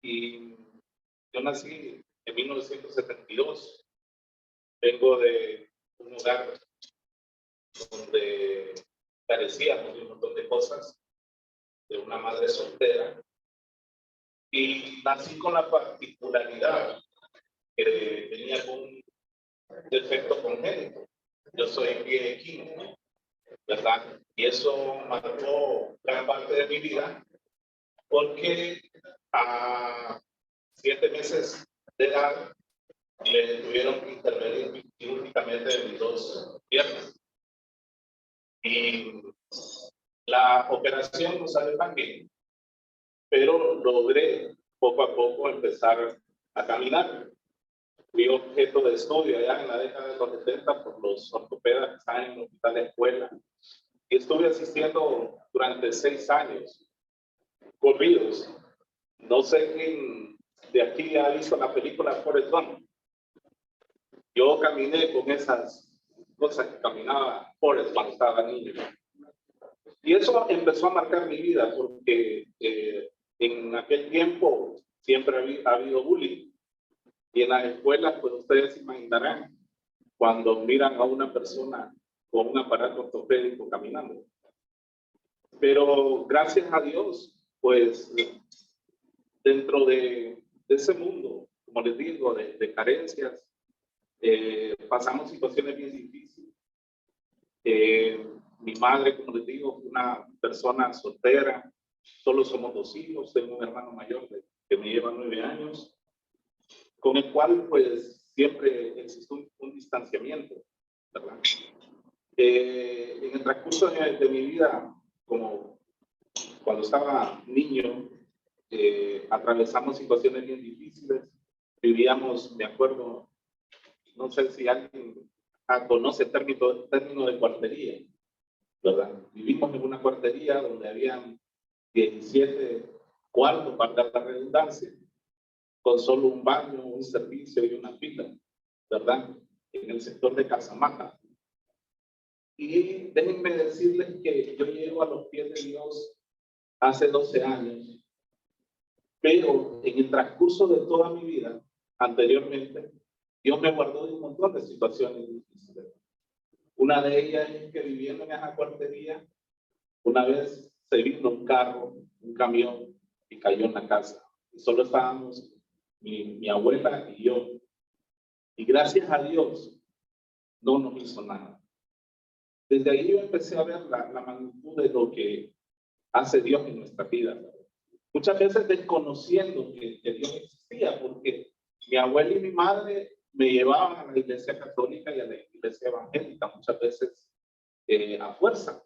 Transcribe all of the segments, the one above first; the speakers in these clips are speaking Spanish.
Y yo nací en 1972. Vengo de un hogar donde carecíamos de un montón de cosas, de una madre soltera. Y nací con la particularidad que tenía un defecto congénito. Yo soy pie equino, ¿verdad? Y eso marcó gran parte de mi vida, porque a 7 meses de edad le tuvieron que intervenir quirúrgicamente en mis 2 piernas. Y la operación no salió tan bien, pero logré poco a poco empezar a caminar. Fui objeto de estudio allá en la década de los 70 por los ortopedas que estaban en el hospital de escuela. Y estuve asistiendo durante 6 años corridos. No sé quién de aquí ha visto la película Forrest Gump. Yo caminé con esas cosas que caminaba Forrest cuando estaba niño. Y eso empezó a marcar mi vida porque en aquel tiempo siempre ha habido bullying. Y en las escuelas, pues ustedes se imaginarán cuando miran a una persona con un aparato ortopédico caminando. Pero gracias a Dios, pues dentro de ese mundo, como les digo, de carencias, pasamos situaciones bien difíciles. Mi madre, como les digo, fue una persona soltera. Solo somos 2 hijos. Tengo un hermano mayor que me lleva 9 años, con el cual pues siempre existe un distanciamiento, ¿verdad? En el transcurso de mi vida, como cuando estaba niño, atravesamos situaciones bien difíciles. Vivíamos, me acuerdo, no sé si alguien conoce el término de cuartería, ¿verdad? Vivimos en una cuartería donde habían 17 cuartos, para la redundancia, con solo un baño, un servicio y una fila, ¿verdad? En el sector de Casamata. Y déjenme decirles que yo llego a los pies de Dios hace 12 años, pero en el transcurso de toda mi vida, anteriormente, Dios me guardó de un montón de situaciones difíciles. Una de ellas es que viviendo en esa cuartería, una vez se vino un carro, un camión, y cayó en la casa. Y solo estábamos mi abuela y yo. Y gracias a Dios, no nos hizo nada. Desde ahí yo empecé a ver la magnitud de lo que hace Dios en nuestra vida. Muchas veces desconociendo que Dios existía, porque mi abuela y mi madre me llevaban a la iglesia católica y a la iglesia evangélica, muchas veces a fuerza.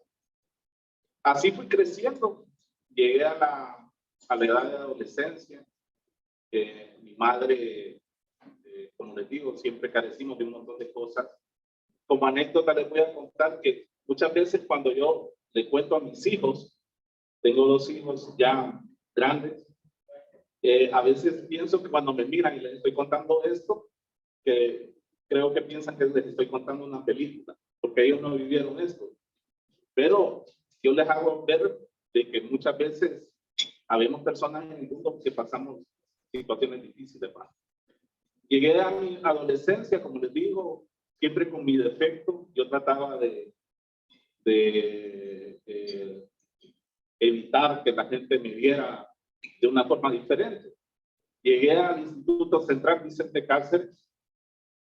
Así fui creciendo. Llegué a la edad de adolescencia. Mi madre, como les digo, siempre carecimos de un montón de cosas. Como anécdota les voy a contar que muchas veces cuando yo le cuento a mis hijos, tengo 2 hijos ya grandes, a veces pienso que cuando me miran y les estoy contando esto, que creo que piensan que les estoy contando una película, porque ellos no vivieron esto. Pero yo les hago ver de que muchas veces habemos personas en el mundo que pasamos situaciones difíciles. Llegué a mi adolescencia, como les digo, siempre con mi defecto. Yo trataba de evitar que la gente me viera de una forma diferente. Llegué al Instituto Central Vicente Cáceres,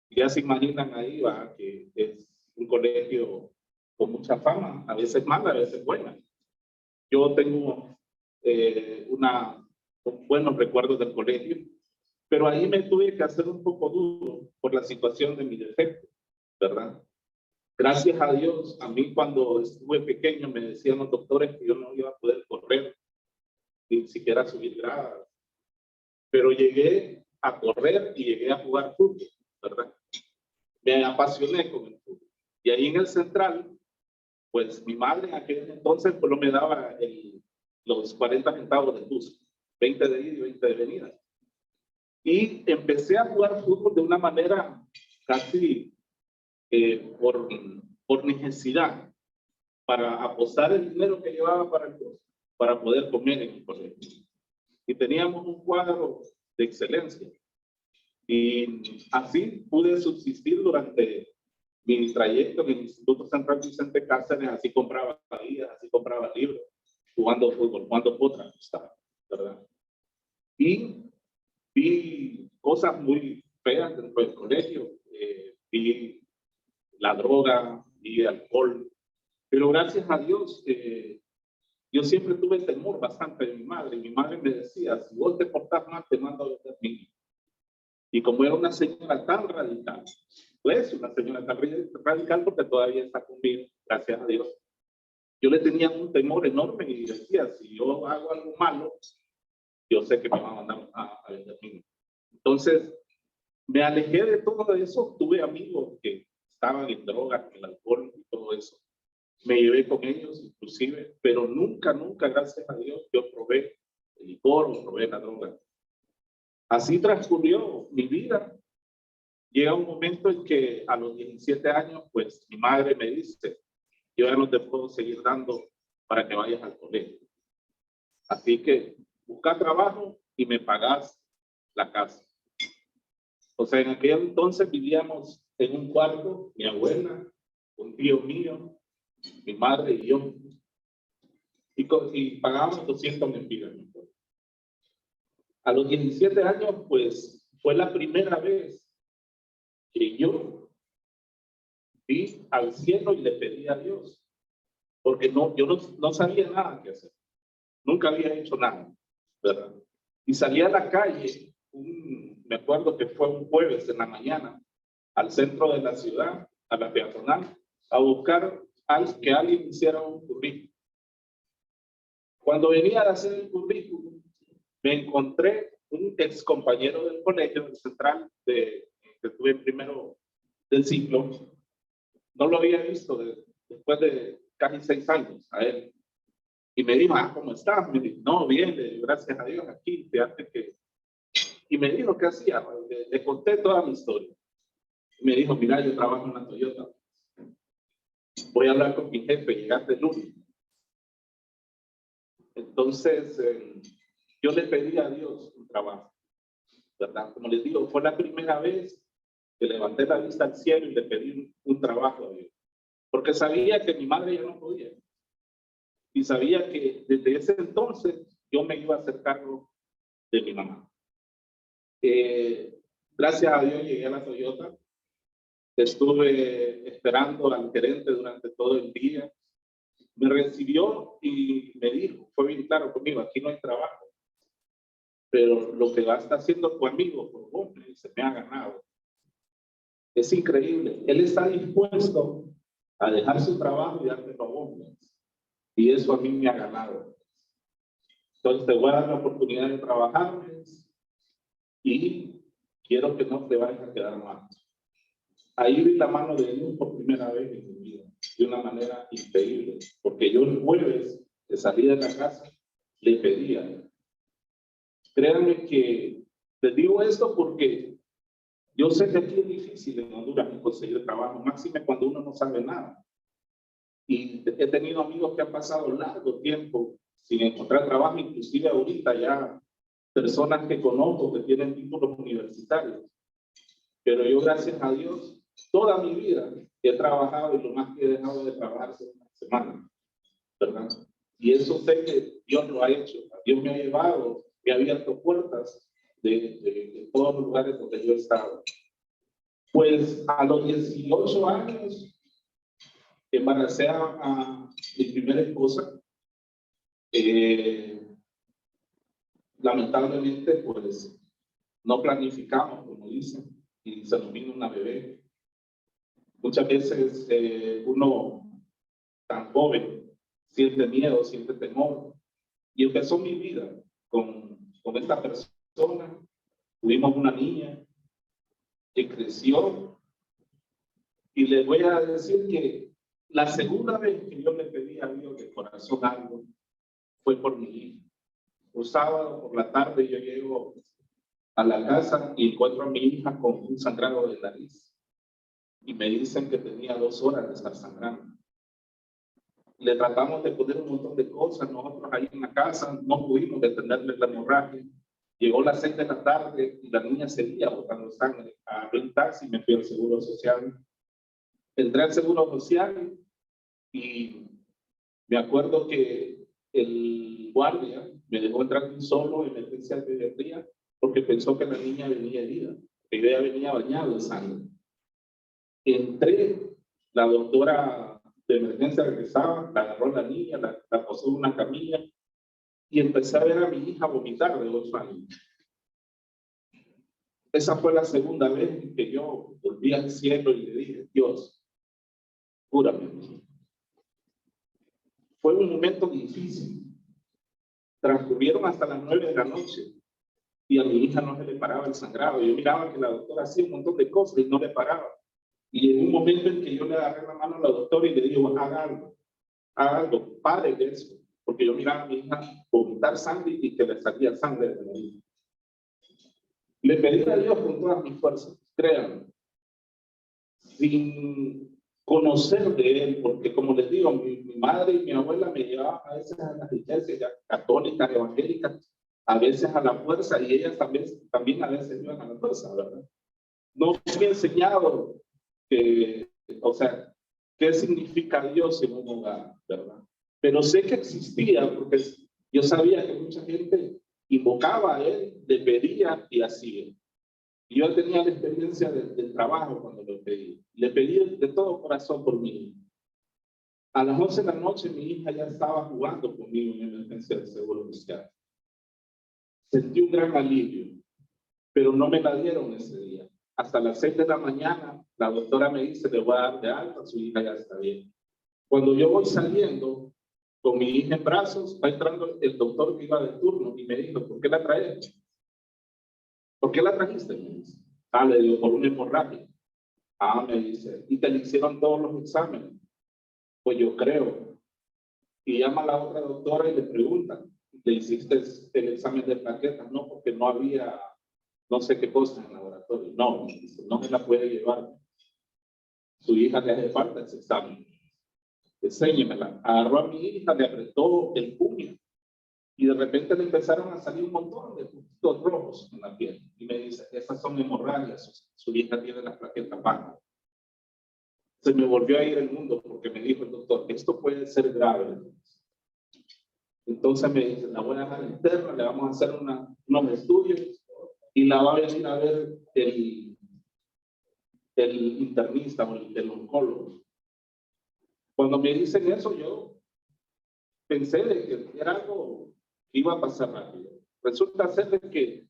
y ya se imaginan ahí, ¿va? Que es un colegio con mucha fama, a veces mala, a veces buena. Yo tengo buenos recuerdos del colegio, pero ahí me tuve que hacer un poco duro por la situación de mi defecto, ¿verdad? Gracias a Dios, a mí cuando estuve pequeño me decían los doctores que yo no iba a poder correr, ni siquiera subir gradas. Pero llegué a correr y llegué a jugar fútbol, ¿verdad? Me apasioné con el fútbol. Y ahí en el Central, pues mi madre en aquel entonces pues no me daba los 40 centavos de bus, 20 de ida y 20 de venida. Y empecé a jugar fútbol de una manera casi por necesidad, para apostar el dinero que llevaba para el bus, para poder comer en el colegio. y teníamos un cuadro de excelencia. Y así pude subsistir durante mi trayecto en el Instituto Central Vicente Cáceres. Así compraba guías, así compraba libros, jugando fútbol, jugando potra, ¿verdad? Y vi cosas muy feas dentro del colegio, vi la droga, vi alcohol, pero gracias a Dios, yo siempre tuve temor bastante de mi madre. Mi madre me decía, si vos te portás mal, te mando a los niños. Y como era una señora tan radical, pues una señora tan radical porque todavía está conmigo, gracias a Dios, yo le tenía un temor enorme y decía, si yo hago algo malo, yo sé que me van a mandar a los niños. Entonces, me alejé de todo eso. Tuve amigos que estaban en drogas, en el alcohol y todo eso. Me llevé con ellos inclusive, pero nunca, gracias a Dios, yo probé el licor o probé la droga. Así transcurrió mi vida. Llega un momento en que a los 17 años, pues mi madre me dice, yo ya no te puedo seguir dando para que vayas al colegio. Así que busca trabajo y me pagas la casa. O sea, en aquel entonces vivíamos en un cuarto, mi abuela, un tío mío, mi madre y yo. Y pagábamos 200 lempiras. A los 17 años, pues, fue la primera vez que yo vi al cielo y le pedí a Dios. Porque yo no sabía nada que hacer. Nunca había hecho nada, ¿verdad? Y salí a la calle, me acuerdo que fue un jueves en la mañana, al centro de la ciudad, a la peatonal, a buscar que alguien hiciera un currículum. Cuando venía a hacer el currículum, me encontré un ex compañero del colegio del central que estuve en primero del ciclo. No lo había visto después de casi 6 años a él. Y me dijo, ¿cómo estás? Me dijo, no, bien, gracias a Dios, aquí, fíjate que... Y me dijo, ¿qué hacía? Le conté toda mi historia. Y me dijo, mira, yo trabajo en la Toyota. Voy a hablar con mi jefe, llegaste el lunes. Entonces, yo le pedí a Dios un trabajo, ¿verdad? Como les digo, fue la primera vez que levanté la vista al cielo y le pedí un trabajo a Dios. Porque sabía que mi madre ya no podía. Y sabía que desde ese entonces yo me iba a hacer cargo de mi mamá. Gracias a Dios llegué a la Toyota. Estuve esperando al gerente durante todo el día. Me recibió y me dijo, fue bien claro conmigo, aquí no hay trabajo. Pero lo que va a estar haciendo tu amigo por vos, se me ha ganado. Es increíble. Él está dispuesto a dejar su trabajo y darte a vos. Y eso a mí me ha ganado. Entonces te voy a dar la oportunidad de trabajar y quiero que no te vayas a quedar mal. Ahí vi la mano de Dios por primera vez en mi vida, de una manera increíble, porque yo el jueves de salida de la casa le pedía. Créanme que les digo esto porque yo sé que aquí es difícil en Honduras conseguir trabajo, máxime cuando uno no sabe nada. Y he tenido amigos que han pasado largo tiempo sin encontrar trabajo, inclusive ahorita ya personas que conozco que tienen títulos universitarios. Pero yo, gracias a Dios, toda mi vida he trabajado y lo más que he dejado de trabajar es una semana, ¿verdad? Y eso sé que Dios lo ha hecho. Dios me ha llevado, me ha abierto puertas de todos los lugares donde yo he estado. Pues a los 18 años embaracé a mi primera esposa. Lamentablemente, pues no planificamos, como dicen, y se nos vino una bebé. Muchas veces uno tan joven siente miedo, siente temor. Y empezó mi vida con esta persona. Tuvimos una niña que creció. Y les voy a decir que la segunda vez que yo le pedí a Dios de corazón algo fue por mi hija. Un sábado por la tarde yo llego a la casa y encuentro a mi hija con un sangrado de nariz. Y me dicen que tenía 2 horas de estar sangrando. le tratamos de poner un montón de cosas, nosotros ahí en la casa no pudimos detenerle la hemorragia. Llegó las 6 de la tarde y la niña seguía botando sangre. Agarré un taxi, me fui al Seguro Social. Entré al Seguro Social y me acuerdo que el guardia me dejó entrar solo en emergencia de pediatría porque pensó que la niña venía herida, que ella venía bañada de sangre. Entré, la doctora de emergencia regresaba, la agarró la niña, la posó en una camilla y empecé a ver a mi hija vomitar de 8 años. Esa fue la segunda vez que yo volví al cielo y le dije, Dios, cúrame. Fue un momento difícil. Transcurrieron hasta las 9 de la noche y a mi hija no se le paraba el sangrado. Yo miraba que la doctora hacía un montón de cosas y no le paraba. Y en un momento en que yo le agarré la mano a la doctora y le digo, haga algo, pare de eso. Porque yo miraba a mi hija vomitar sangre y que le salía sangre de la hija. Le pedí a Dios con todas mis fuerzas, créanme, sin conocer de Él, porque como les digo, mi madre y mi abuela me llevaban a veces a las iglesias católicas, evangélicas, a veces a la fuerza, y ellas también a veces iban a la fuerza, ¿verdad? No me he enseñado que, o sea, qué significa Dios en un hogar, ¿verdad? Pero sé que existía, porque yo sabía que mucha gente invocaba a Él, le pedía y hacía. Y yo tenía la experiencia del trabajo cuando lo pedí. Le pedí de todo corazón por mí. A las 11 de la noche mi hija ya estaba jugando conmigo en emergencia del Seguro Social. Sentí un gran alivio, pero no me la dieron ese día. Hasta las 6 de la mañana, la doctora me dice, le voy a dar de alta, su hija ya está bien. Cuando yo voy saliendo con mi hija en brazos, va entrando el doctor que iba de turno y me dijo, ¿por qué la traes? ¿Por qué la trajiste? Me dice. Le digo, por una hemorragia. Me dice, ¿y te le hicieron todos los exámenes? Pues yo creo. Y llama a la otra doctora y le pregunta, ¿le hiciste el examen de plaquetas? No, porque no había no sé qué cosa en el laboratorio. No, dice, no me la puede llevar. Su hija le hace falta ese examen. Enséñemela. Agarró a mi hija, le apretó el puño y de repente le empezaron a salir un montón de puntitos rojos en la piel. Y me dice, esas son hemorragias, su hija tiene las plaquetas bajas. Se me volvió a ir el mundo porque me dijo el doctor, esto puede ser grave. Entonces me dice, la voy a dejar interna, le vamos a hacer unos estudios y la va a venir a ver el internista o el oncólogo. Cuando me dicen eso, yo pensé de que era algo que iba a pasar rápido. Resulta ser de que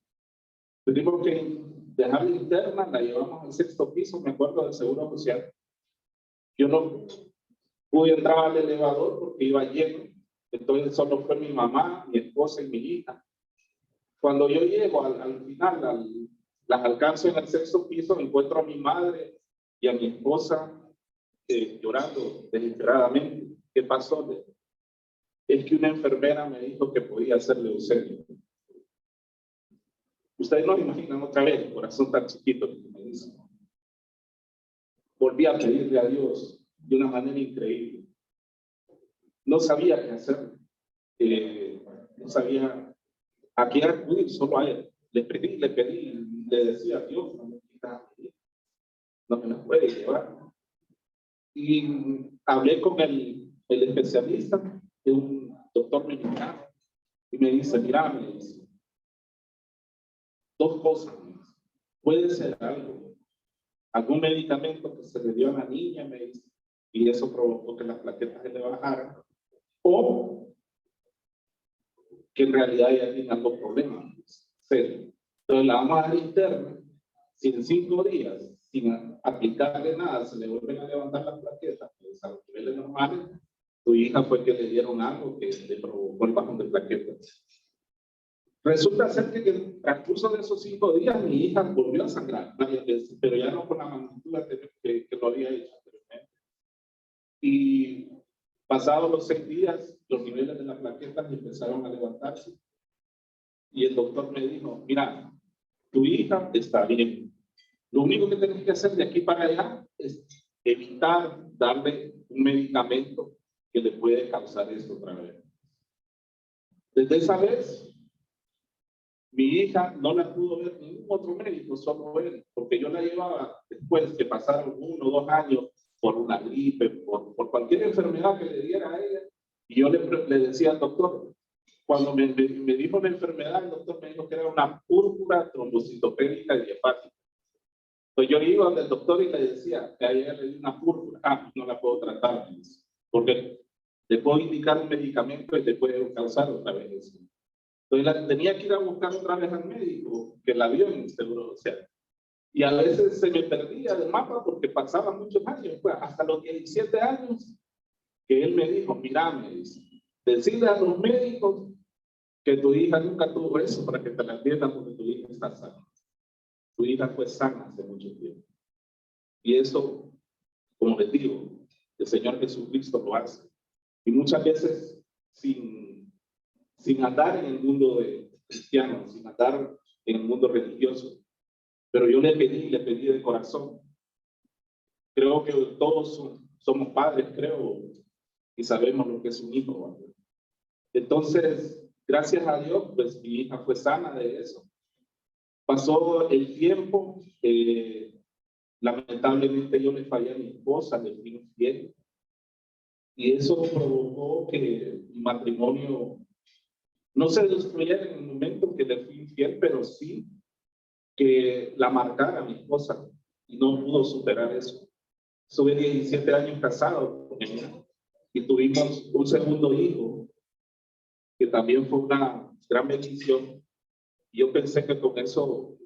tuvimos que dejarla interna, la llevamos al 6º piso, me acuerdo del Seguro Social. Yo no pude entrar al elevador porque iba lleno, entonces solo fue mi mamá, mi esposa y mi hija. Cuando yo llego al final, las alcanzo en el 6º piso, encuentro a mi madre y a mi esposa llorando desesperadamente. ¿Qué pasó? Es que una enfermera me dijo que podía hacer leucemia. Ustedes no imaginan otra vez el corazón tan chiquito que me hizo. Volví a pedirle a Dios de una manera increíble. No sabía qué hacer. No sabía a quién acudir, solo a Él. Le pedí, le decía a Dios, no me la puede llevar. Y hablé con el especialista, de un doctor mexicano, y me dice, mira, me dice, dos cosas. Puede ser algún medicamento que se le dio a la niña, me dice, y eso provocó que las plaquetas se le bajaran, o que en realidad ella tiene algún problema. Entonces la vamos a dar interna, si en 5 días, sin aplicarle nada, se le vuelven a levantar las plaquetas, pues a los niveles normales, tu hija fue que le dieron algo que le provocó el bajón de plaquetas. Resulta ser que en el transcurso de esos 5 días mi hija volvió a sangrar varias veces, pero ya no con la magnitud que lo había hecho anteriormente. Y pasados los 6 días, los niveles de las plaquetas empezaron a levantarse. Y el doctor me dijo, mira, tu hija está bien. Lo único que tienes que hacer de aquí para allá es evitar darle un medicamento que le puede causar esto otra vez. Desde esa vez, mi hija no la pudo ver ningún otro médico, solo él, porque yo la llevaba después que pasaron 1 o 2 años por una gripe, por cualquier enfermedad que le diera a ella, y yo le decía al doctor, cuando me dijo la enfermedad, el doctor me dijo que era una púrpura trombocitopénica idiopática. Entonces yo iba al doctor y le decía que a ella le dio una púrpura, pues no la puedo tratar, porque le puedo indicar un medicamento y le puede causar otra vez eso. Entonces tenía que ir a buscar otra vez al médico que la vio en el Seguro Social. Y a veces se me perdía del mapa porque pasaban muchos años, pues hasta los 17 años, que él me dijo, mira, me dice, decirle a los médicos que tu hija nunca tuvo eso para que te la atiendan porque tu hija está sana. Tu hija fue sana hace mucho tiempo. Y eso, como les digo, el Señor Jesucristo lo hace. Y muchas veces sin andar en el mundo de cristiano, sin andar en el mundo religioso. Pero yo le pedí de corazón. Creo que todos somos padres, creo, y sabemos lo que es un hijo. Entonces, gracias a Dios, pues mi hija fue sana de eso. Pasó el tiempo, lamentablemente yo le fallé a mi esposa, le fui infiel. Y eso provocó que mi matrimonio no se destruyera en el momento que le fui infiel, pero sí que la marcara mi esposa y no pudo superar eso. Estuve 17 años casado con ella y tuvimos un segundo hijo que también fue una gran bendición. Yo pensé que con eso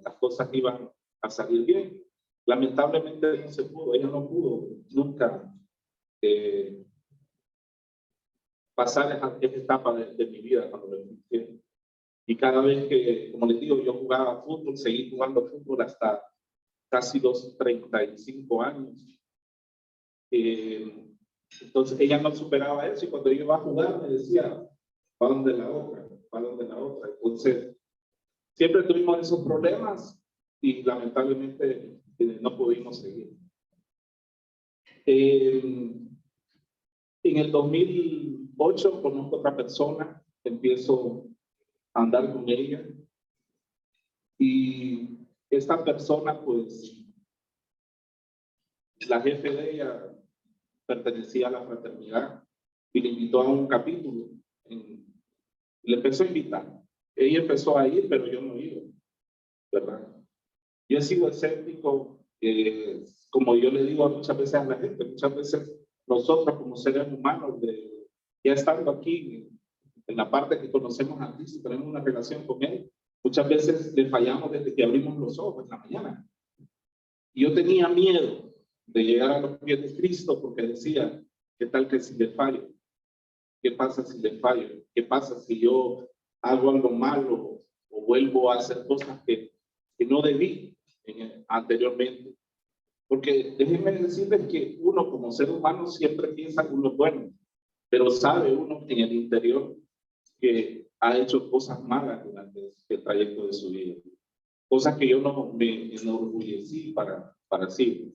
las cosas iban a salir bien. Lamentablemente no se pudo, ella no pudo nunca pasar esa etapa de mi vida cuando me fui. Y cada vez que, como les digo, yo jugaba fútbol, seguí jugando fútbol hasta casi los 35 años. Entonces ella no superaba eso y cuando yo iba a jugar me decía, ¿para dónde la otra? ¿Para dónde la otra? Entonces, siempre tuvimos esos problemas y lamentablemente no pudimos seguir. En el 2008 conozco a otra persona, empiezo a andar con ella y esta persona, pues, la jefe de ella pertenecía a la fraternidad y le invitó a un capítulo. Le empezó a invitar. Ella empezó a ir, pero yo no iba, ¿verdad? Yo he sido escéptico, como yo le digo muchas veces a la gente, muchas veces nosotros como seres humanos, ya estando aquí en la parte que conocemos a Cristo, tenemos una relación con Él, muchas veces le fallamos desde que abrimos los ojos en la mañana. Y yo tenía miedo de llegar a los pies de Cristo porque decía, ¿qué tal que si le fallo? ¿Qué pasa si le fallo? ¿Qué pasa si yo hago algo malo o vuelvo a hacer cosas que no debí anteriormente? Porque déjenme decirles que uno como ser humano siempre piensa que uno es bueno, pero sabe uno en el interior que ha hecho cosas malas durante el trayecto de su vida. Cosas que yo no me enorgullecí para sí.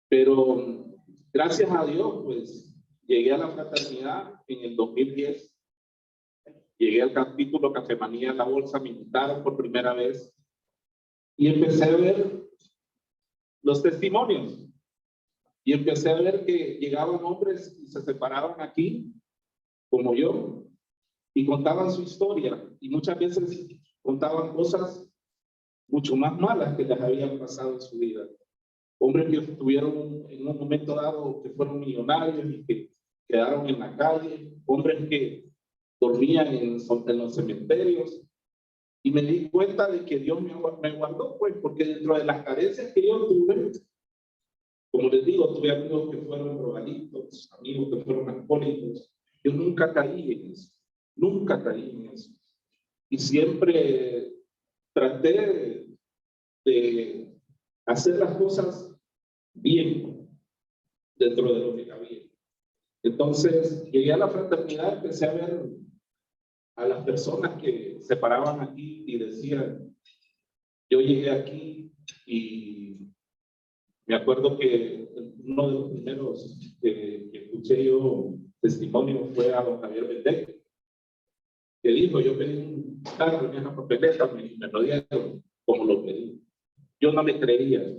Pero gracias a Dios, pues llegué a la fraternidad en el 2010. Llegué al capítulo Cafemanía en la Bolsa, me invitaron por primera vez y empecé a ver los testimonios. Y empecé a ver que llegaban hombres y se separaban aquí, como yo, y contaban su historia. Y muchas veces contaban cosas mucho más malas que les habían pasado en su vida. Hombres que estuvieron en un momento dado, que fueron millonarios y que quedaron en la calle. Hombres que dormían en los cementerios. Y me di cuenta de que Dios me guardó, pues, porque dentro de las carencias que yo tuve, como les digo, tuve amigos que fueron drogadictos, amigos que fueron alcohólicos. Yo nunca caí en eso. Nunca caí en eso. Y siempre traté de hacer las cosas bien dentro de lo que cabía. Entonces, llegué a la fraternidad, empecé a ver a las personas que se paraban aquí y decían, yo llegué aquí y me acuerdo que uno de los primeros que escuché yo testimonio fue a don Javier Bendé, que dijo, yo pedí un carro en esa papeleta, me lo dieron como lo pedí. Yo no le creía.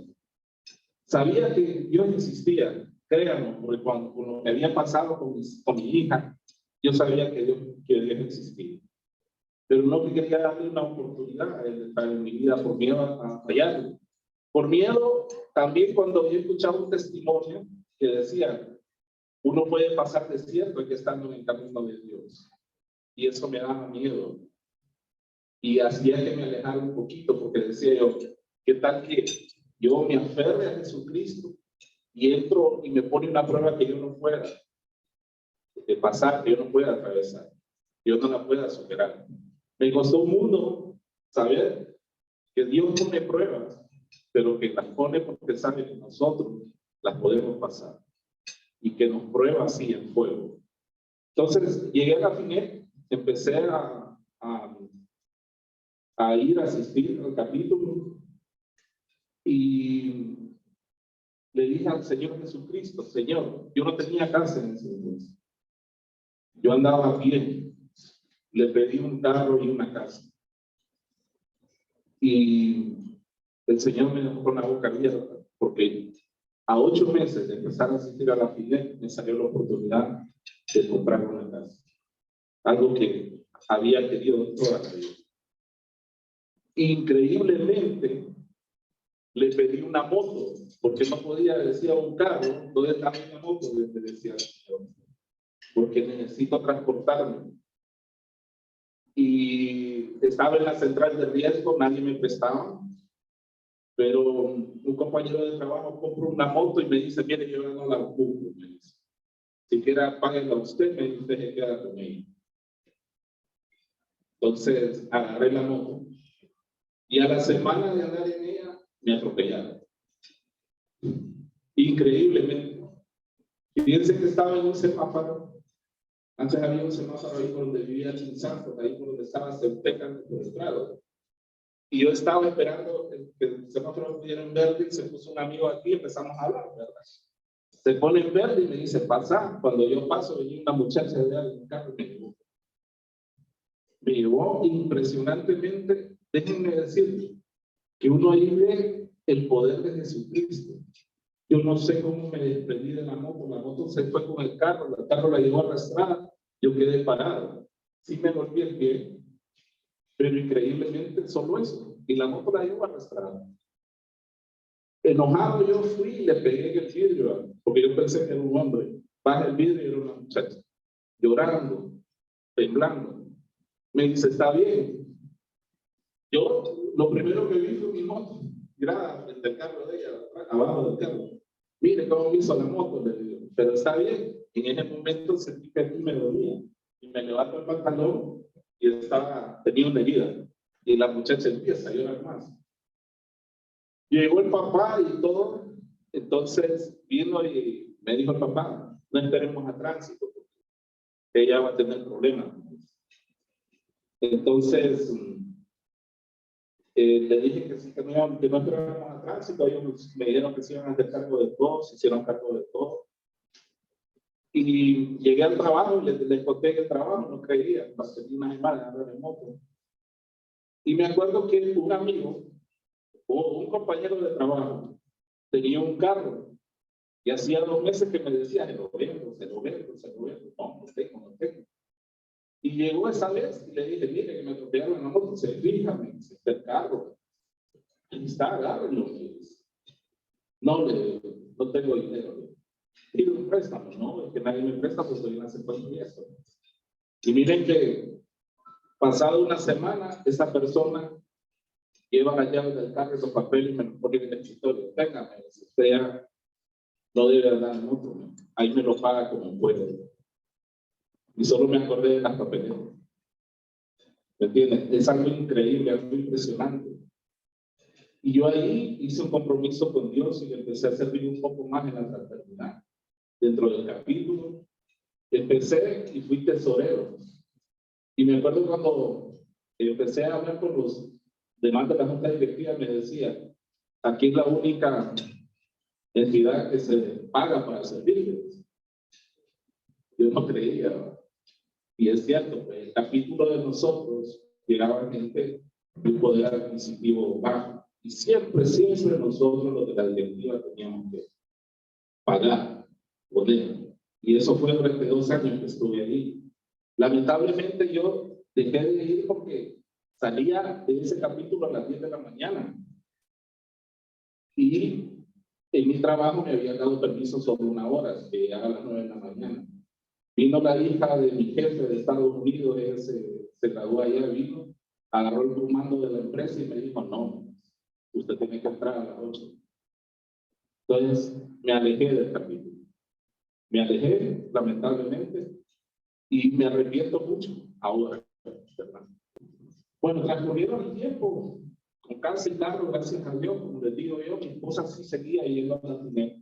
Sabía que Dios existía, créanme, porque cuando con lo que había pasado con mi hija, yo sabía que Dios existía. Pero no quería darle una oportunidad en mi vida por miedo a fallarle. Por miedo, también cuando yo escuchaba un testimonio que decía, uno puede pasar desierto que estando en el camino de Dios. Y eso me daba miedo. Y hacía que me alejara un poquito, porque decía yo, ¿qué tal que yo me aferre a Jesucristo y entro y me pone una prueba que yo no pueda pasar, que yo no pueda atravesar, que yo no la pueda superar? Me costó un mundo saber que Dios pone pruebas, pero que las pone porque sabe que nosotros las podemos pasar y que nos prueba así en fuego. Entonces llegué a la FINEC, empecé a ir a asistir al capítulo y le dije al Señor Jesucristo, Señor, yo no tenía casa en ese entonces. Yo andaba a pie, le pedí un carro y una casa. Y el Señor me dejó con la boca abierta, porque a 8 meses de empezar a asistir a la FINEC, me salió la oportunidad de comprar una casa. Algo que había querido toda la vida. Increíblemente, le pedí una moto, porque no podía, decía un carro, ¿dónde está una moto? Le decía al Señor, porque necesito transportarme. Y estaba en la central de riesgo, nadie me prestaba, pero un compañero de trabajo compró una moto y me dice, mire, yo no la ocupo, me dice. Si quiera, páguenla usted, me dice, usted se queda con ella. Entonces, agarré la moto. Y a la semana de andar en ella, me atropellaron. Increíblemente. Fíjense que estaba en un semáforo. Antes había un semáforo ahí por donde vivía el Santos, ahí por donde estaba Ceutecas por el lado. Y yo estaba esperando que el semáforo pudiera en verde y se puso un amigo aquí y empezamos a hablar, ¿verdad? Se pone en verde y me dice, pasa. Cuando yo paso, venía una muchacha de un carro y me llevó. Me llevó impresionantemente. Déjenme decirles que uno ahí ve el poder de Jesucristo. Yo no sé cómo me desprendí de la moto se fue con el carro la llevó arrastrada, yo quedé parado. Sí me golpeé el pie, pero increíblemente solo eso, y la moto la llevó arrastrada. Enojado yo fui y le pegué en el vidrio, porque yo pensé que era un hombre. Baja el vidrio y era una muchacha, llorando, temblando. Me dice, está bien. Yo lo primero que vi fue mi moto, tirada frente al carro de ella, abajo del carro. Mire cómo me hizo la moto, le digo, pero está bien. En ese momento sentí que a mí me dolía y me levanto el pantalón y tenía una herida. Y la muchacha empieza a llorar más. Llegó el papá y todo, entonces vino y me dijo el papá, no esperemos a tránsito, porque ella va a tener problemas. Entonces, le dije que sí, que no esperáramos a tránsito. Ellos me dijeron que se iban a hacer cargo de todo, se hicieron cargo de todo. Y llegué al trabajo y les conté que el trabajo no creía, pasé una semana andando en moto. Y me acuerdo que un amigo o un compañero de trabajo tenía un carro y hacía 2 meses que me decía, se lo vendo. No tengo. Y llegó esa vez y le dije, mire, que me atropellaron en la moto. Se fija, me dice, el carro. Y está, agárrenlo. No, no tengo dinero. Pido un préstamo, ¿no? Es que nadie me presta, pues soy una secuencia y eso. Y miren que, pasado una semana, esa persona lleva la llave del carro, esos papeles y me lo pone en el escritorio. Téngame, si usted ya no debe dar mucho, ¿no? Ahí me lo paga como puede. Y solo me acordé de las papeletas. ¿Me entiendes? Es algo increíble, algo impresionante. Y yo ahí hice un compromiso con Dios y empecé a servir un poco más en la fraternidad. Dentro del capítulo, empecé y fui tesorero. Y me acuerdo cuando empecé a hablar con los demás de la junta directiva, me decía, aquí es la única entidad que se paga para servirles. Yo no creía, ¿no? Y es cierto, pues, el capítulo de nosotros llegaba gente de un poder adquisitivo bajo. Y siempre nosotros los de la directiva teníamos que pagar, poner. Y eso fue durante 2 años que estuve ahí. Lamentablemente yo dejé de ir porque salía de ese capítulo a las 10 de la mañana. Y en mi trabajo me habían dado permiso sobre 1 hora, que llegaba a las 9 de la mañana. Vino la hija de mi jefe de Estados Unidos, ella se graduó allá, vino, agarró el comando de la empresa y me dijo, no, usted tiene que entrar a las 8. Entonces me alejé del capítulo. Me alejé, lamentablemente, y me arrepiento mucho ahora, ¿verdad? Bueno, transcurrieron el tiempo, con casa y carro, gracias a Dios, como les digo yo, mi esposa sí seguía yendo a la Tineo,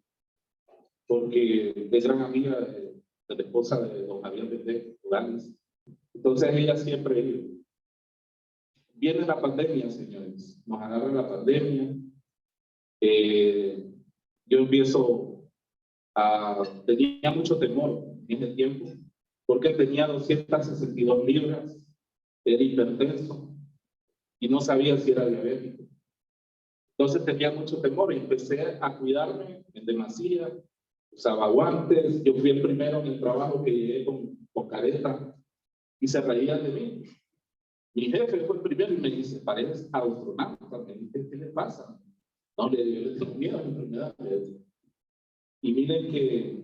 porque es gran amiga de la esposa de don Javier de Morales. Entonces ella siempre iba. Viene la pandemia, señores, nos agarra la pandemia. Yo tenía mucho temor en ese tiempo, porque tenía 262 libras, era hipertenso y no sabía si era diabético. Entonces tenía mucho temor y empecé a cuidarme en demasía, usaba guantes. Yo fui el primero en el trabajo que llegué con careta y se reían de mí. Mi jefe fue el primero y me dice, pareces astronauta. Me dice, ¿qué le pasa? No, yo le tengo miedo a la enfermedad. Y miren que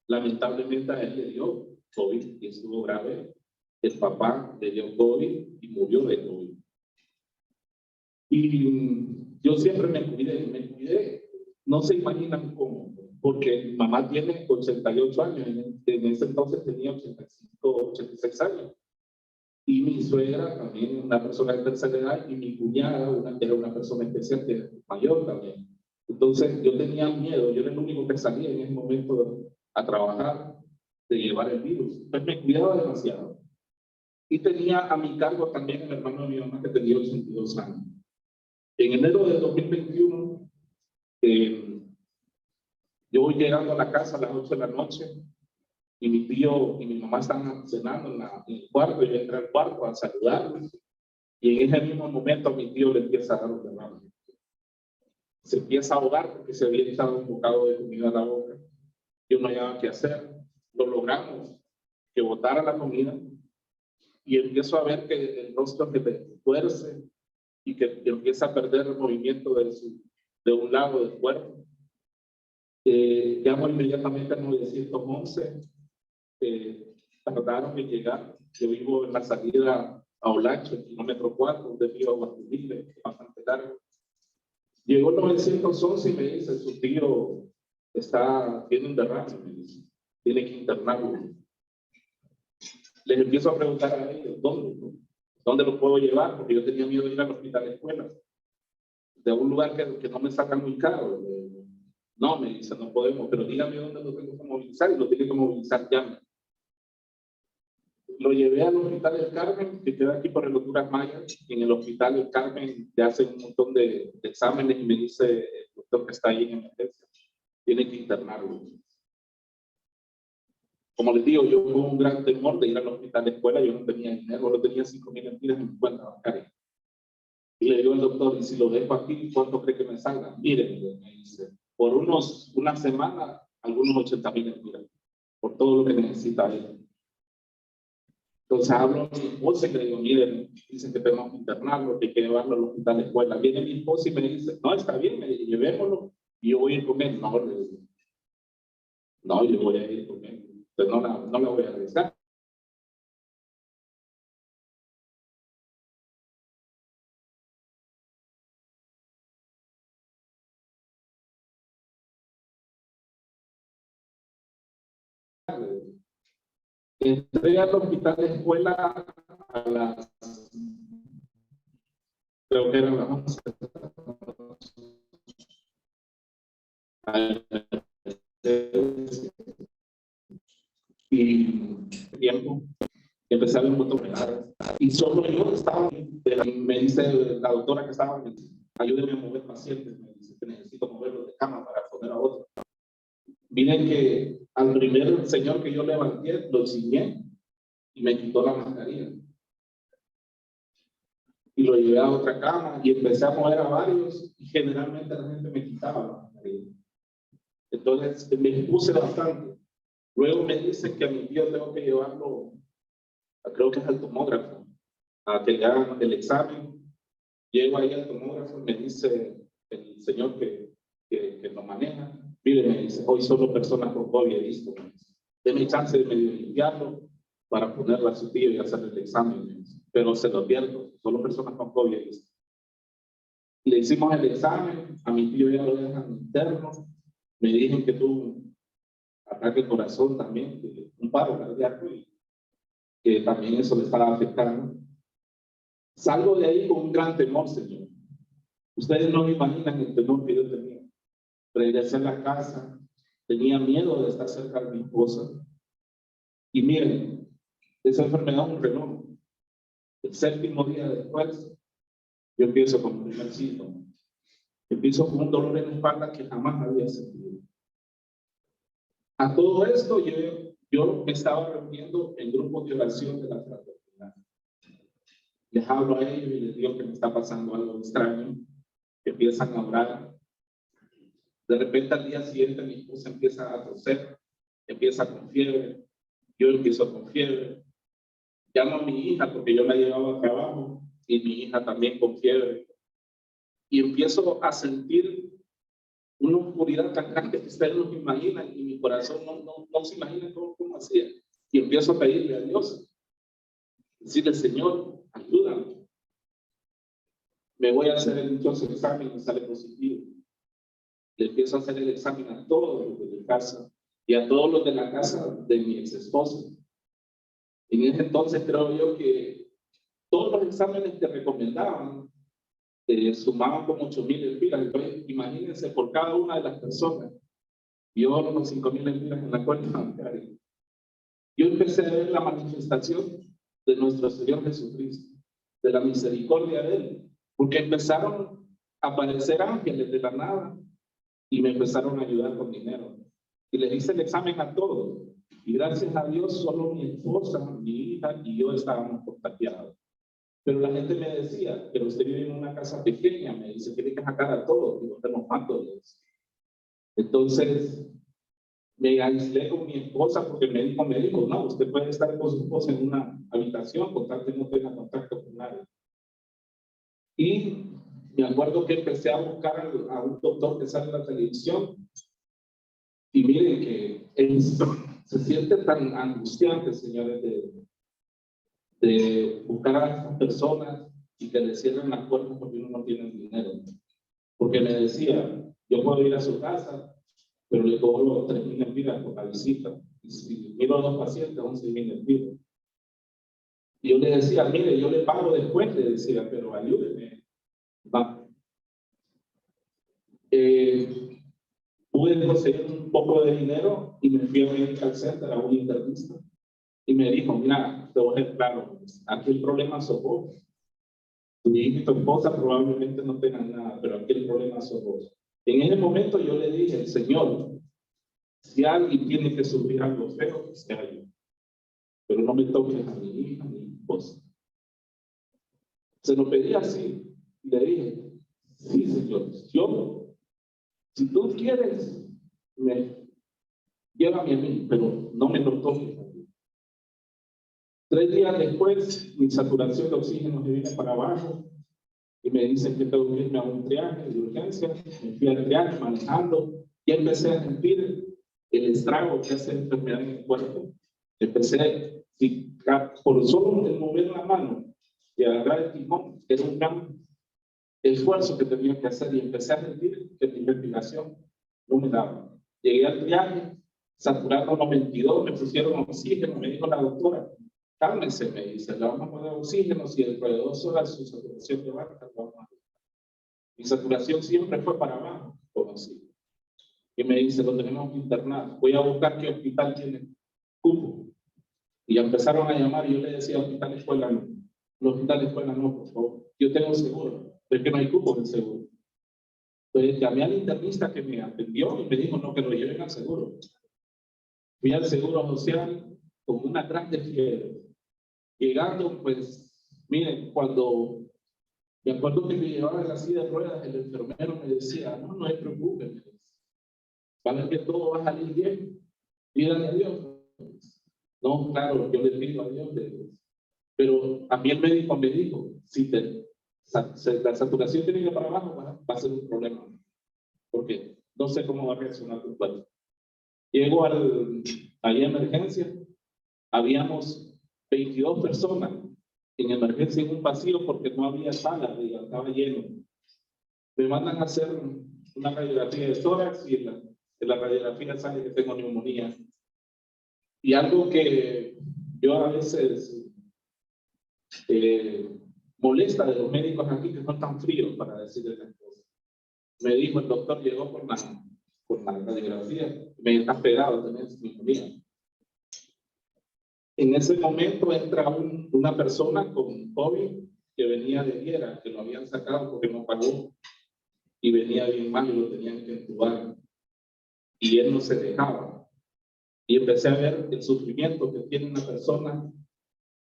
lamentablemente a él le dio COVID y estuvo grave. El papá le dio COVID y murió de COVID. Y yo siempre me cuidé. No se imaginan cómo, porque mi mamá tiene 88 años, en ese entonces tenía 85, 86 años. Y mi suegra también, una persona de tercera edad, y mi cuñada, era una persona especial, que es mayor también. Entonces yo tenía miedo, yo era el único que salía en ese momento a trabajar, de llevar el virus. Entonces me cuidaba demasiado. Y tenía a mi cargo también el hermano de mi mamá, que tenía 82 años. En enero de 2021, yo voy llegando a la casa a las 8 de la noche, y mi tío y mi mamá estaban cenando en el cuarto, y yo entré al cuarto a saludarlos, y en ese mismo momento a mi tío le empieza a dar un derrame. Se empieza a ahogar porque se había echado un bocado de comida a la boca. Yo no había qué hacer. Lo logramos, que botara la comida, y empiezo a ver que el rostro se tuerce y que empieza a perder el movimiento de un lado del cuerpo. Llamo inmediatamente al 911. Tardaron en llegar. Yo vivo en la salida a Olancho, el kilómetro 4, donde vivo a Guatemala, bastante largo. Llegó el 911 y me dice, su tío tiene un derrame, me dice, tiene que internarlo. Les empiezo a preguntar a ellos, ¿dónde lo puedo llevar? Porque yo tenía miedo de ir al hospital de escuela, de un lugar que no me saca muy caro. No, me dice, no podemos, pero dígame dónde lo tengo que movilizar, y lo tiene que movilizar ya. Lo llevé al Hospital del Carmen, que queda aquí por el Honduras Maya. En el Hospital del Carmen le hacen un montón de exámenes y me dice el doctor que está ahí en emergencia, tiene que internarlo. Como les digo, yo con un gran temor de ir al hospital de escuela, yo no tenía dinero, solo tenía 5,000 lempiras en mi cuenta bancaria. Y le digo al doctor, y si lo dejo aquí, ¿cuánto cree que me salga? Mire, me dice, por una semana, algunos 80,000 lempiras, por todo lo que necesita él. Entonces hablo a mi esposa y le digo, miren, dicen que tenemos que internarlo, que hay que llevarlo al hospital de escuela. Viene mi esposa y me dice, no, está bien, me dice, llevémoslo y yo voy a ir con él. No, le digo, no, yo voy a ir con él. Entonces no la voy a arriesgar. Entré al hospital de escuela a las, creo que eran las 11. Y tiempo, empecé a ver fotografias. Y solo yo estaba, me dice la doctora que estaba, ayúdeme a mover pacientes, me dice que necesito moverlos de cama para poner a otro. Miren que al primer señor que yo levanté, lo ciñé y me quitó la mascarilla. Y lo llevé a otra cama y empecé a mover a varios y generalmente la gente me quitaba la mascarilla. Entonces me expuse bastante. Luego me dicen que a mi tío tengo que llevarlo, creo que es al tomógrafo, a que le hagan el examen. Llego ahí al tomógrafo y me dice el señor que lo maneja, mire, me dice, hoy solo personas con COVID he visto. Deme chance de medio limpiarlo para ponerlo a su tío y hacer el examen. Pero se lo advierto, solo personas con COVID he visto. Le hicimos el examen, a mi tío ya lo dejan interno, me dijeron que tuvo un ataque de corazón también, un paro cardíaco y que también eso le estaba afectando. Salgo de ahí con un gran temor, Señor. Ustedes no me imaginan el temor que yo tenía. Regresé a la casa, tenía miedo de estar cerca de mi esposa. Y miren, esa enfermedad es un reloj. El 7º día después, yo empiezo con un primer síntoma. Empiezo con un dolor en la espalda que jamás había sentido. A todo esto, yo me estaba reuniendo en grupos de oración de la fraternidad. Les hablo a ellos y les digo que me está pasando algo extraño. Empiezan a orar. De repente al día siguiente mi esposa empieza a toser, empieza con fiebre, yo empiezo con fiebre. Llamo a mi hija porque yo la llevaba a trabajo y mi hija también con fiebre. Y empiezo a sentir una oscuridad tan grande que ustedes no se imaginan y mi corazón no se imagina cómo hacía. Y empiezo a pedirle a Dios, decirle, Señor, ayúdame. Me voy a hacer el dichoso examen y sale positivo. Le empiezo a hacer el examen a todos los de mi casa y a todos los de la casa de mi ex esposa. En ese entonces creo yo que todos los exámenes que recomendaban sumaban como 8,000 lempiras. Entonces, imagínense por cada una de las personas. Yo los 5,000 lempiras en la cuenta bancaria. Yo empecé a ver la manifestación de nuestro Señor Jesucristo, de la misericordia de Él, porque empezaron a aparecer ángeles de la nada y me empezaron a ayudar con dinero. Y le hice el examen a todos. Y gracias a Dios, solo mi esposa, mi hija y yo estábamos contagiados. Pero la gente me decía, pero usted vive en una casa pequeña, me dice, tiene que sacar a todos, y no tenemos cuántos. Entonces, me aislé con mi esposa porque el médico me dijo, no, usted puede estar con su esposa en una habitación, con tal que no tenga contacto con nadie. Y me acuerdo que empecé a buscar a un doctor que sale en la televisión, y miren que se siente tan angustiante, señores, de buscar a estas personas y que le cierren las puertas porque uno no tiene dinero. Porque me decía, yo puedo ir a su casa, pero le cobro 3,000 lempiras por la visita. Y si miro a 2 pacientes, 11,000 lempiras. Y yo le decía, mire, yo le pago después, le decía, pero ayúdeme. Va. Pude conseguir un poco de dinero y me fui a Medical Center a un internista. Y me dijo, mira, te voy a ser claro, aquí el problema sos vos. Tu hija y tu esposa probablemente no tengan nada, pero aquí el problema sos vos. En ese momento yo le dije, Señor, si alguien tiene que sufrir algo feo, que sea yo. Pero no me toques a mi hija ni a mi esposa. Se lo pedí así. Y le dije, sí, Señor, yo, si tú quieres, llévame a mí, pero no me lo toques a mí. 3 días después, mi saturación de oxígeno se viene para abajo y me dicen que tengo que irme a un triaje de urgencia. Me fui al triaje manejando y empecé a sentir el estrago que hace la enfermedad en el cuerpo. Empecé, por solo el mover la mano y agarrar el timón, era un gran esfuerzo que tenía que hacer y empecé a sentir que mi respiración no me daba. Llegué al triaje, saturado 92, me pusieron oxígeno, me dijo la doctora, cálmese, me dice, le vamos a poner oxígeno, si dentro de 2 horas su saturación te baja, vamos a... Mi saturación siempre fue para abajo, como así. Y me dice, lo tenemos que internar, voy a buscar qué hospital tiene cupo. Y empezaron a llamar y yo le decía, hospital escuela no, los hospitales escuela no, por favor, yo tengo seguro, pero es que no hay cupo en seguro. Entonces llamé al internista que me atendió y me dijo, no, que lo lleven al seguro. Fui al Seguro Social con una grande fiebre. Llegando, pues, miren, cuando me acuerdo que me llevaba en la silla de ruedas, el enfermero me decía, no, no se preocupe, va a ver que todo va a salir bien, pídale a Dios. No, claro, yo le pido a Dios, pero a mí el médico me dijo, si la saturación tiene que ir para abajo, va a ser un problema, porque no sé cómo va a reaccionar tu cuerpo. Llego ahí a emergencia, habíamos 22 personas en emergencia en un pasillo porque no había sala, estaba lleno. Me mandan a hacer una radiografía de tórax y en la radiografía sale que tengo neumonía. Y algo que yo a veces molesta de los médicos aquí, que son tan fríos para decirles las cosas. Me dijo el doctor, llegó por la radiografía, me está pegado, tenés neumonía. En ese momento entra una persona con COVID que venía de Viera, que lo habían sacado porque no pagó y venía bien mal y lo tenían que entubar. Y él no se dejaba. Y empecé a ver el sufrimiento que tiene una persona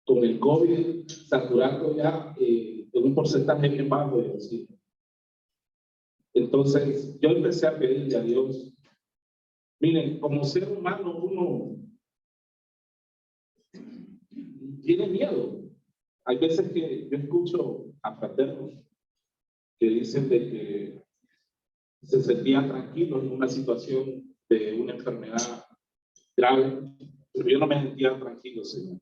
con el COVID saturando ya en un porcentaje bien bajo de oxígeno. Entonces, yo empecé a pedirle a Dios, miren, como ser humano uno tiene miedo. Hay veces que yo escucho a fraternos que dicen de que se sentían tranquilos en una situación de una enfermedad grave, pero yo no me sentía tranquilo, Señor.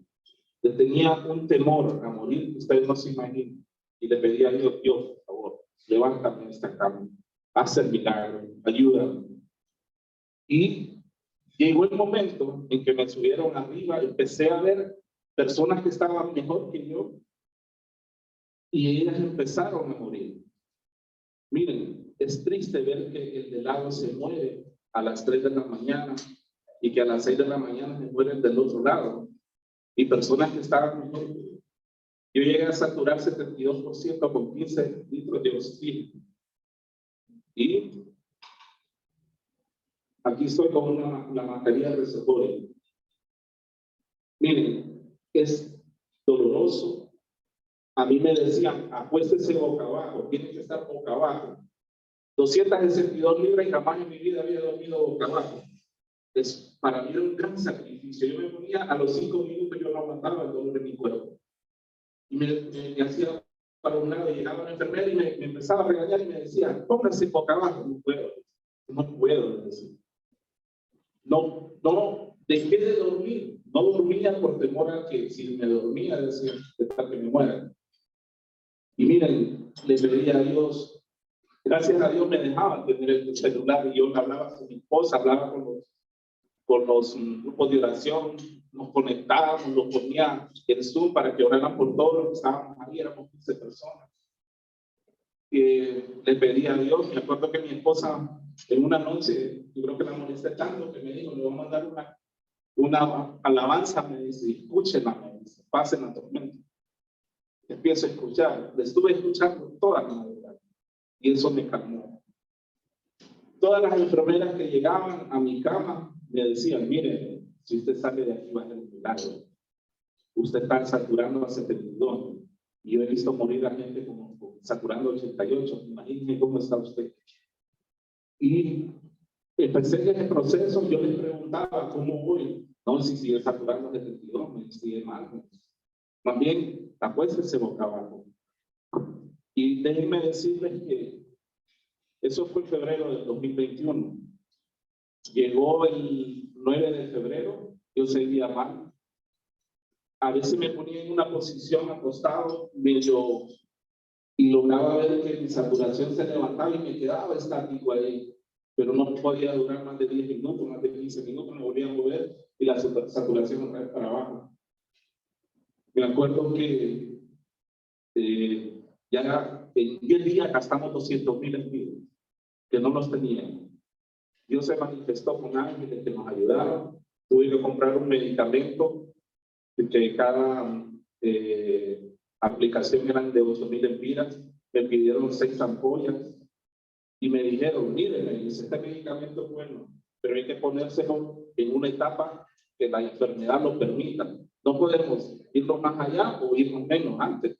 Yo tenía un temor a morir que ustedes no se imaginan, y le pedí a Dios, Dios, por favor, levántame de esta cama, haz el milagro, ayúdame. Y llegó el momento en que me subieron arriba, empecé a ver personas que estaban mejor que yo, y ellas empezaron a morir. Miren, es triste ver que el de lado se muere a las 3 de la mañana y que a las 6 de la mañana se mueren del otro lado. Y personas que estaban mejor. Yo llegué a saturar 72% con 15 litros de oxígeno. Y aquí estoy con la mascarilla respiratoria. Miren, es doloroso. A mí me decían, acuéstese boca abajo, tiene que estar boca abajo. 262 libras y jamás en mi vida había dormido boca abajo. Para mí era un gran sacrificio. Yo me ponía a los 5 minutos, yo no aguantaba el dolor de mi cuerpo. Y me hacía para un lado, y llegaba la enfermera y me empezaba a regañar y me decía, póngase boca abajo. No puedo decir. No, dejé de dormir. No dormía por temor a que si me dormía, decía, de tal que me muera. Y miren, le pedí a Dios, gracias a Dios me dejaban tener el celular y yo hablaba con mi esposa, hablaba con los grupos de oración, nos conectábamos, los ponía en Zoom para que oraran por todos los que estábamos ahí, éramos 15 personas. Le pedí a Dios, me acuerdo que mi esposa en una noche, yo creo que la molesté tanto que me dijo, le voy a mandar una alabanza, me dice, escúchenla, me dice, pasen la tormenta. Empiezo a escuchar, le estuve escuchando toda la madrugada y eso me calmó. Todas las enfermeras que llegaban a mi cama me decían, mire, si usted sale de aquí va a ser un milagro. Usted está saturando a 72 y yo he visto morir a gente como saturando 88. Imagínese cómo está usted. Y empecé en ese proceso, yo les preguntaba cómo voy. No, si sigue saturando 72, me sigue mal. Más bien, acuéstese boca abajo. Y déjenme decirles que eso fue en febrero del 2021. Llegó el 9 de febrero, yo seguía mal. A veces me ponía en una posición acostado, medio, y lograba ver que mi saturación se levantaba y me quedaba estático ahí. Pero no podía durar más de 10 minutos, más de 15 minutos, me volvía a mover y la saturación otra vez para abajo. Me acuerdo que ya en 10 días gastamos 200,000 envíos, que no los teníamos. Dios se manifestó con ángeles que nos ayudaron. Tuve que comprar un medicamento que cada aplicación eran de 8,000 empiras. Me pidieron 6 ampollas y me dijeron, mire, este medicamento es bueno, pero hay que ponérselo en una etapa que la enfermedad lo permita. No podemos irnos más allá o irnos menos antes,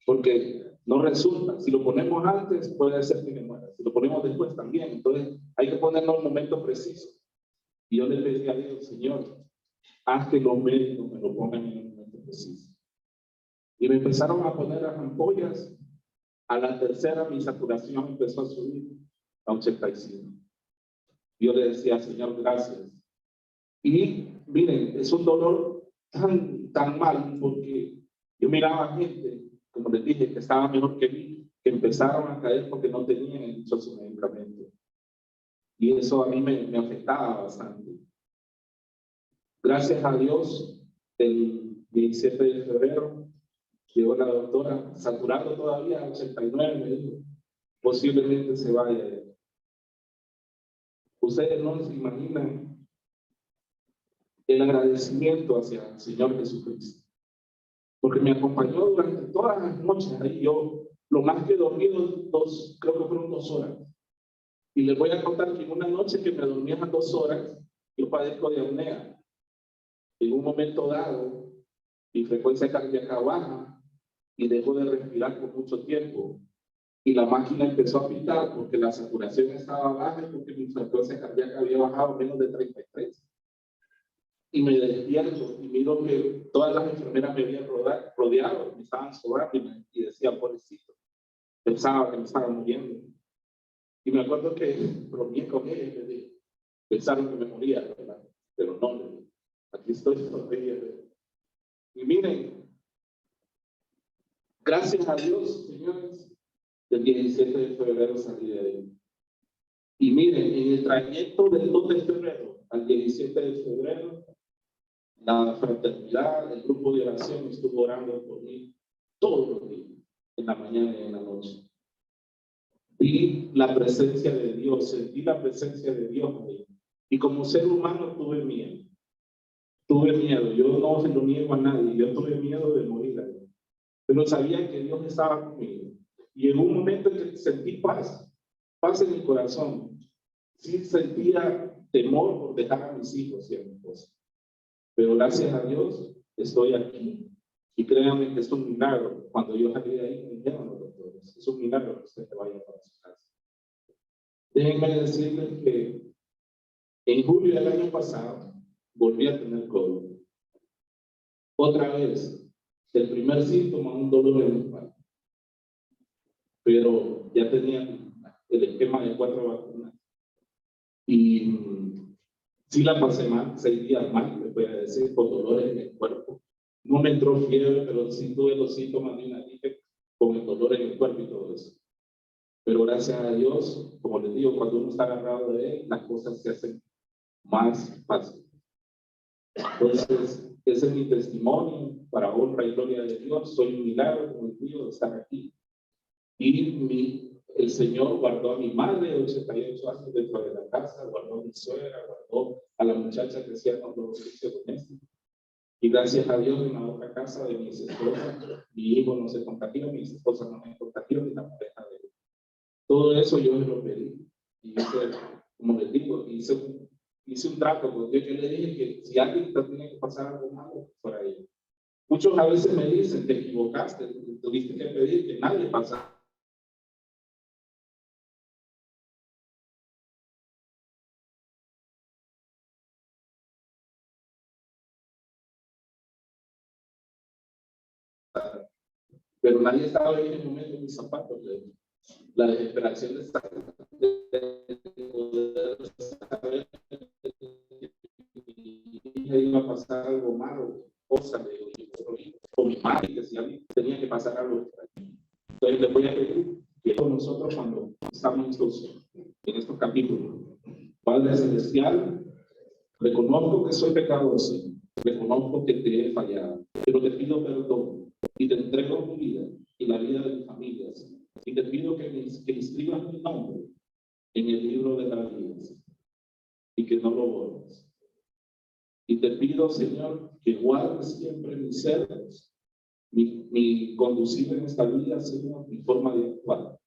porque no resulta. Si lo ponemos antes, puede ser que me muera. Si lo ponemos después, también. Entonces, hay que ponerlo en un momento preciso. Y yo le pedí a Dios, Señor, haz que los médicos me lo pongan en un momento preciso. Y me empezaron a poner las ampollas. A la tercera, mi saturación empezó a subir a 85. Yo le decía, Señor, gracias. Y miren, es un dolor tan mal, porque yo miraba a gente, como les dije, que estaba mejor que mí, que empezaron a caer porque no tenían el dicho su medicamento. Y eso a mí me afectaba bastante. Gracias a Dios, el 17 de febrero, llegó la doctora, saturando todavía a 89, me dijo, posiblemente se vaya. Ustedes no se imaginan el agradecimiento hacia el Señor Jesucristo, porque me acompañó durante todas las noches. Ahí yo, lo más que dormí, creo que fueron 2 horas. Y les voy a contar que en una noche que me dormía a 2 horas, yo padezco de apnea. En un momento dado, mi frecuencia cardíaca baja y dejo de respirar por mucho tiempo. Y la máquina empezó a pitar porque la saturación estaba baja y porque mi frecuencia cardíaca había bajado menos de 33. Y me despierto y miro que todas las enfermeras me habían rodeado, me estaban sobrando y decían, pobrecito, pensaba que me estaba muriendo. Y me acuerdo que bromeé con ella y le dije, pensaron que me moría, ¿verdad? Pero no, aquí estoy todavía. Y miren, gracias a Dios, señores, el 17 de febrero salí de ahí. Y miren, en el trayecto del 2 de febrero al 17 de febrero, la fraternidad, el grupo de oración estuvo orando por mí todos los días, en la mañana y en la noche. Vi la presencia de Dios, sentí la presencia de Dios ahí. Y como ser humano tuve miedo. Tuve miedo, yo no se lo niego a nadie, yo tuve miedo de morir ahí. Pero sabía que Dios estaba conmigo. Y en un momento en que sentí paz en mi corazón. Sí sentía temor por dejar a mis hijos y a mi esposa. Pero gracias a Dios estoy aquí. Y créanme que es un milagro. Cuando yo salí de ahí me dijeron los doctores, es un milagro que usted se vaya para su casa. Déjenme decirles que en julio del año pasado volví a tener COVID. Otra vez, el primer síntoma, un dolor en la espalda. Pero ya tenía el esquema de 4 vacunas. Y sí la pasé mal, 6 días mal, me voy a decir, con dolores en el cuerpo. No me entró fiebre, pero sí tuve los síntomas de una gripe con el dolor en el cuerpo y todo eso. Pero gracias a Dios, como les digo, cuando uno está agarrado de él, las cosas se hacen más fáciles. Entonces, ese es mi testimonio para honra y gloria de Dios. Soy un milagro, como les digo, de estar aquí. Y el Señor guardó a mi madre de 88 años dentro de la casa, guardó a mi suegra, guardó a la muchacha que hacía los servicios domésticos. Y gracias a Dios en la otra casa de mis esposas, mi hijo no se contagió, mis esposas no me contagió, ni la pareja de él. Todo eso yo me lo pedí. Y hice, como les digo, hice un trato con Dios. Yo le dije que si alguien te tiene que pasar algo malo, fuera ahí. Muchos a veces me dicen, te equivocaste, tuviste que pedir que nadie pasara. Pero nadie estaba en el momento en mis zapatos. La desesperación de poder saber que iba a pasar algo malo, cosa de o mi madre, que si alguien tenía que pasar algo. Entonces les voy a pedir que con nosotros cuando estamos en estos capítulos, Padre Celestial, reconozco que soy pecador, reconozco que te he fallado, pero te pido perdón y te entrego mi vida y la vida de mi familia. Y te pido que inscribas mi nombre en el libro de la vida y que no lo borres. Y te pido, Señor, que guardes siempre mis celos, mi conducir en esta vida, Señor, mi forma de actuar.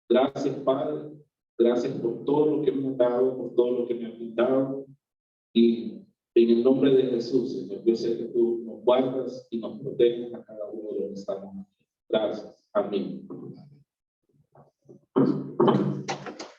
Gracias, Padre, Gracias por todo lo que me has dado, por todo lo que me has quitado. Y en el nombre de Jesús, Señor, yo sé que tú nos guardas y nos proteges a cada uno de los que estamos aquí. Gracias. Amén.